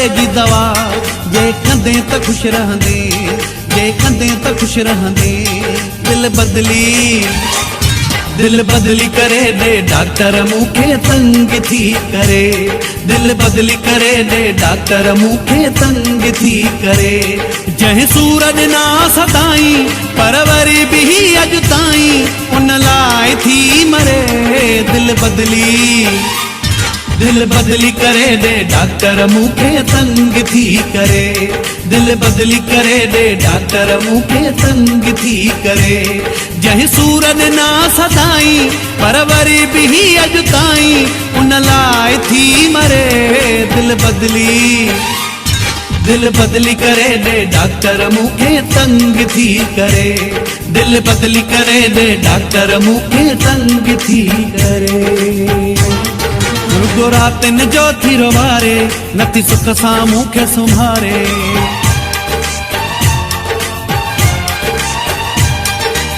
मिलेगी दवा। जे कंदे तो खुश रहंदे, जे कंदे तो खुश रहंदे। दिल बदली करे दे डॉक्टर मूंखे तंग थी करे। दिल बदली करे दे डॉक्टर मूंखे तंग थी करे। जंहिं सूरज ना सदाई पर वरी भी अॼु ताईं उन लाइ थी मरे। दिल बदली करे दे डॉक्टर मूंखे तंग थी करे। दिल बदली करे दे डॉक्टर मूंखे तंग थी करे। जंहिं सूरज ना सदाई पर वरी भी अॼु ताईं उन लाइ थी मरे। दिल बदली करे दे डॉक्टर मूंखे तंग थी करे। दिल बदली करे दे डॉक्टर मूंखे तंग थी करे। रुगो रातिन जो थी रोवारे, नथी सुख सां मूंखे संभारे।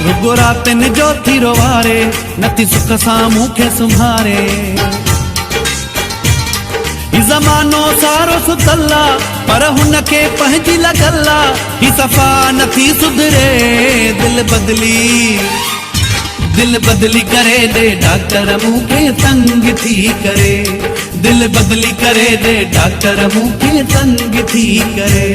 रुगो रातिन जो थी रोवारे, नथी सुख सां मूंखे संभारे। ही ज़मानो सारो सुतला पर हुनखे पंहिंजी लॻला। ही सफ़ा नथी सुधरे। दिल बदली करे दे डॉक्टर मूंखे तंग थी करे। दिल बदली करे दे डॉक्टर मूंखे तंग थी करे।